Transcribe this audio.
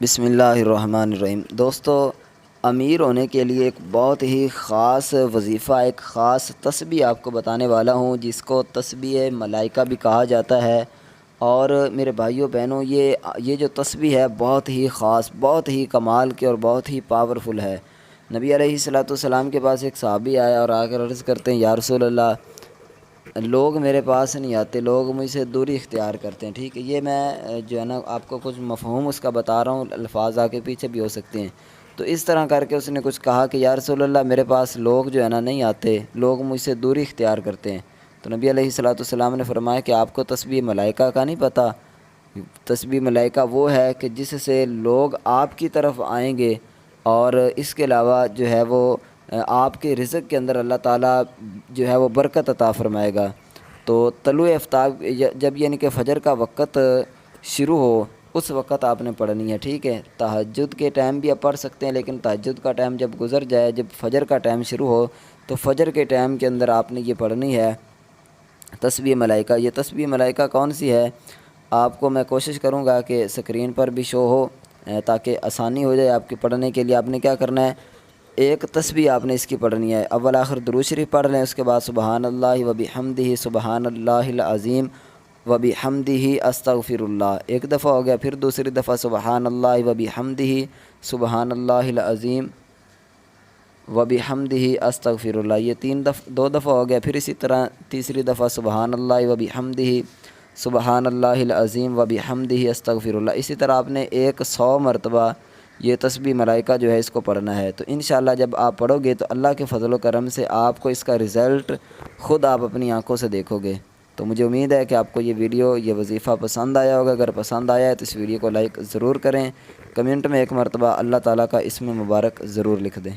بسم اللہ الرحمن الرحیم۔ دوستو، امیر ہونے کے لیے ایک بہت ہی خاص وظیفہ، ایک خاص تسبیح آپ کو بتانے والا ہوں، جس کو تسبیح ملائکہ بھی کہا جاتا ہے۔ اور میرے بھائیوں بہنوں، یہ جو تسبیح ہے بہت ہی خاص، بہت ہی کمال کی اور بہت ہی پاورفل ہے۔ نبی علیہ الصلوۃ والسلام کے پاس ایک صحابی آیا اور آ کر عرض کرتے ہیں، یا رسول اللہ، لوگ میرے پاس نہیں آتے، لوگ مجھ سے دوری اختیار کرتے ہیں۔ ٹھیک ہے، یہ میں جو ہے نا آپ کو کچھ مفہوم اس کا بتا رہا ہوں، الفاظ آگے پیچھے بھی ہو سکتے ہیں۔ تو اس طرح کر کے اس نے کچھ کہا کہ یا رسول اللہ، میرے پاس لوگ جو ہے نا نہیں آتے، لوگ مجھ سے دوری اختیار کرتے ہیں۔ تو نبی علیہ الصلوۃ والسلام نے فرمایا کہ آپ کو تسبیح ملائکہ کا نہیں پتہ؟ تسبیح ملائکہ وہ ہے کہ جس سے لوگ آپ کی طرف آئیں گے، اور اس کے علاوہ جو ہے وہ آپ کے رزق کے اندر اللہ تعالیٰ جو ہے وہ برکت عطا فرمائے گا۔ تو طلوع آفتاب جب یعنی کہ فجر کا وقت شروع ہو، اس وقت آپ نے پڑھنی ہے۔ ٹھیک ہے، تہجد کے ٹائم بھی آپ پڑھ سکتے ہیں، لیکن تہجد کا ٹائم جب گزر جائے، جب فجر کا ٹائم شروع ہو، تو فجر کے ٹائم کے اندر آپ نے یہ پڑھنی ہے تسبیح ملائکہ۔ یہ تسبیح ملائکہ کون سی ہے؟ آپ کو میں کوشش کروں گا کہ اسکرین پر بھی شو ہو، تاکہ آسانی ہو جائے آپ کی پڑھنے کے لیے۔ آپ نے کیا کرنا ہے، ایک تسبیح آپ نے اس کی پڑھنی ہے، اول آخر درود شریف پڑھ لیں، اس کے بعد سبحان اللہ و بحمدہ سبحان اللہ العظیم و بحمدہ استغفر اللہ، ایک دفعہ ہو گیا۔ پھر دوسری دفعہ سبحان اللہ و بحمدہ سبحان اللہ العظیم و بحمدہ استغفر اللہ، یہ دو دفعہ ہو گیا۔ پھر اسی طرح تیسری دفعہ سبحان اللہ و بحمدہ سبحان اللہ العظیم و بحمدہ استغفر اللہ۔ اسی طرح آپ نے 100 مرتبہ یہ تسبیح ملائکہ جو ہے اس کو پڑھنا ہے۔ تو انشاءاللہ جب آپ پڑھو گے تو اللہ کے فضل و کرم سے آپ کو اس کا رزلٹ خود آپ اپنی آنکھوں سے دیکھو گے۔ تو مجھے امید ہے کہ آپ کو یہ ویڈیو، یہ وظیفہ پسند آیا ہوگا۔ اگر پسند آیا ہے تو اس ویڈیو کو لائک ضرور کریں، کمنٹ میں ایک مرتبہ اللہ تعالیٰ کا اسم مبارک ضرور لکھ دیں۔